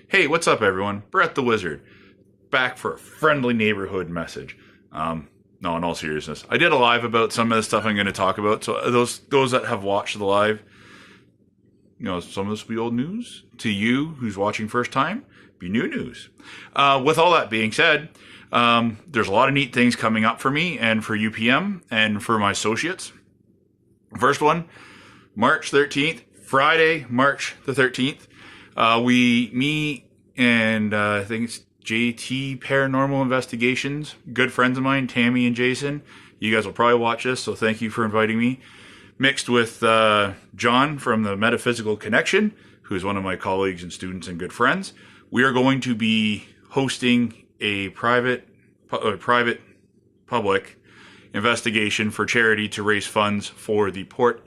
Hey, what's up, everyone? Brett the Wizard, back for a friendly neighborhood message. No, in all seriousness, I did a live about some of the stuff I'm going to talk about. So those that have watched the live, some of this will be old news. To you who's watching first time, be new news. With all that being said, there's a lot of neat things coming up for me and for UPM and for my associates. First one, March 13th, Friday, March the 13th. Me and I think it's JT Paranormal Investigations, good friends of mine, Tammy and Jason. You guys will probably watch this, so thank you for inviting me. Mixed with John from the Metaphysical Connection, who's one of my colleagues and students and good friends. We are going to be hosting a private public investigation for charity to raise funds for the Port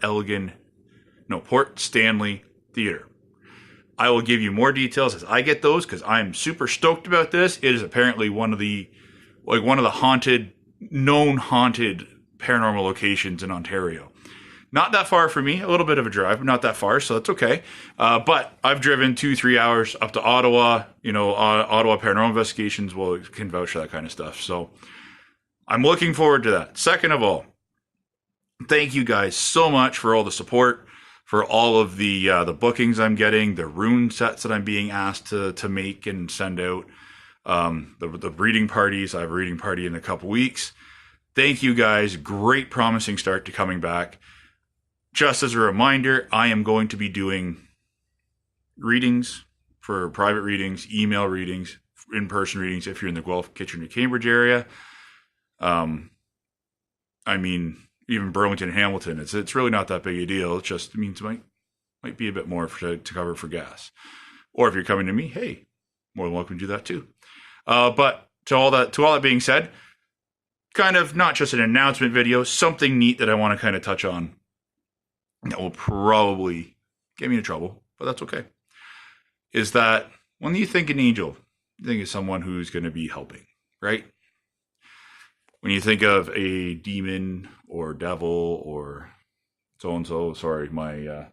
Stanley Theater. I will give you more details as I get those because I'm super stoked about this. It is apparently one of the known haunted paranormal locations in Ontario. Not that far for me, a little bit of a drive, but not that far, so that's okay. But I've driven 2-3 hours up to Ottawa. Ottawa Paranormal Investigations can vouch for that kind of stuff. So I'm looking forward to that. Second of all, thank you guys so much for all the support, for all of the bookings I'm getting, the rune sets that I'm being asked to make and send out, the reading parties. I have a reading party in a couple weeks. Thank you guys. Great promising start to coming back. Just as a reminder, I am going to be doing readings for private readings, email readings, in-person readings if you're in the Guelph, Kitchener, Cambridge area. Even Burlington and Hamilton, it's really not that big a deal. It just means it might be a bit more to cover for gas. Or if you're coming to me, hey, more than welcome to do that too. But to all that being said, kind of not just an announcement video, something neat that I want to kind of touch on that will probably get me into trouble, but that's okay. Is that when you think an angel, you think of someone who's going to be helping, right? When you think of a demon or devil or so-and-so, sorry, my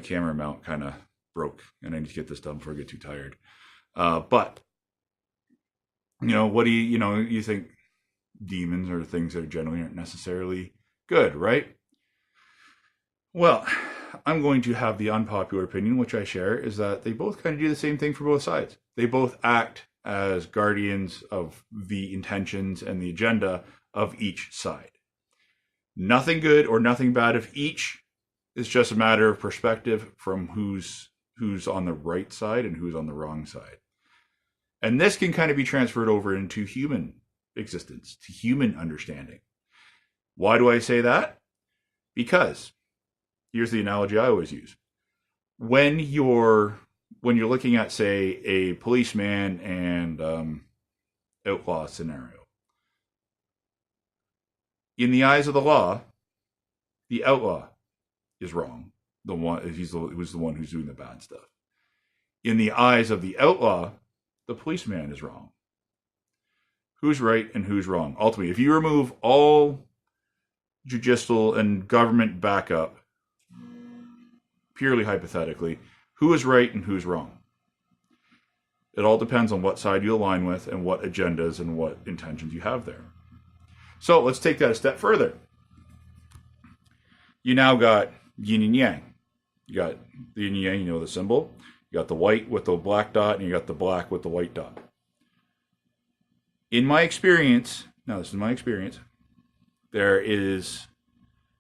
camera mount kind of broke and I need to get this done before I get too tired. But, what do you think demons are things that generally aren't necessarily good, right? Well, I'm going to have the unpopular opinion, which I share, is that they both kind of do the same thing for both sides. They both act as guardians of the intentions and the agenda of each side. Nothing good or nothing bad of each. It's just a matter of perspective from who's on the right side and who's on the wrong side. And this can kind of be transferred over into human existence, to human understanding. Why do I say that? Because here's the analogy I always use. When you're looking at, say, a policeman and outlaw scenario, in the eyes of the law, the outlaw is wrong. He was the one who's doing the bad stuff. In the eyes of the outlaw, the policeman is wrong. Who's right and who's wrong? Ultimately, if you remove all judicial and government backup, purely hypothetically, who is right and who's wrong? It all depends on what side you align with and what agendas and what intentions you have there. So let's take that a step further. You now got yin and yang. You got the yin and yang, the symbol. You got the white with the black dot and you got the black with the white dot. In my experience, this is my experience, there is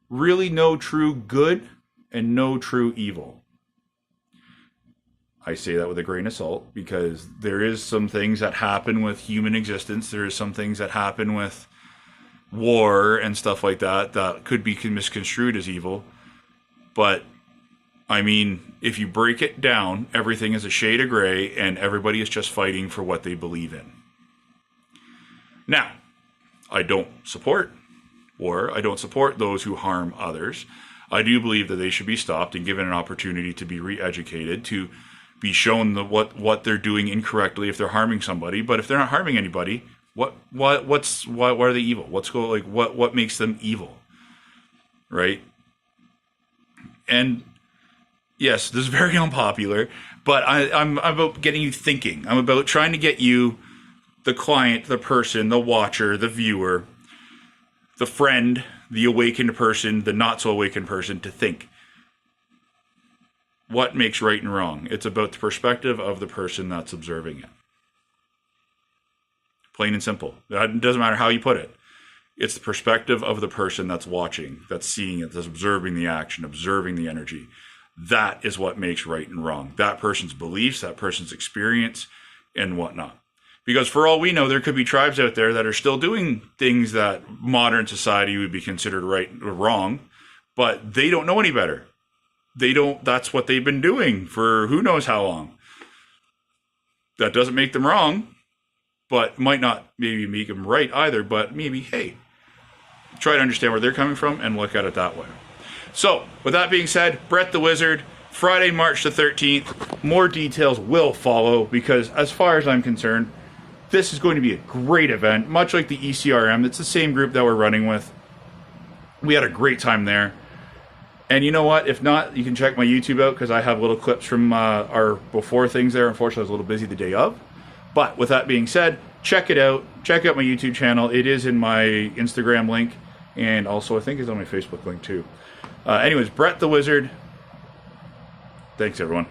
really no true good and no true evil. I say that with a grain of salt because there is some things that happen with human existence. There is some things that happen with war and stuff like that could be misconstrued as evil. But, if you break it down, everything is a shade of gray and everybody is just fighting for what they believe in. Now, I don't support war. I don't support those who harm others. I do believe that they should be stopped and given an opportunity to be re-educated, to be shown what they're doing incorrectly if they're harming somebody. But if they're not harming anybody, why are they evil? What makes them evil? Right? And yes, this is very unpopular, But I'm about getting you thinking. I'm about trying to get you, the client, the person, the watcher, the viewer, the friend, the awakened person, the not so awakened person, to think. What makes right and wrong? It's about the perspective of the person that's observing it. Plain and simple. It doesn't matter how you put it. It's the perspective of the person that's watching, that's seeing it, that's observing the action, observing the energy. That is what makes right and wrong. That person's beliefs, that person's experience, and whatnot. Because for all we know, there could be tribes out there that are still doing things that modern society would be considered right or wrong, but they don't know any better. That's what they've been doing for who knows how long. That doesn't make them wrong, but might not maybe make them right either, but maybe, hey, try to understand where they're coming from and look at it that way. So, with that being said, Brett the Wizard, Friday, March the 13th. More details will follow because, as far as I'm concerned, this is going to be a great event, much like the ECRM. It's the same group that we're running with. We had a great time there. And you know what? If not, you can check my YouTube out because I have little clips from our before things there. Unfortunately, I was a little busy the day of. But with that being said, check it out. Check out my YouTube channel. It is in my Instagram link. And also, I think it's on my Facebook link too. Anyways, Brett the Wizard. Thanks, everyone.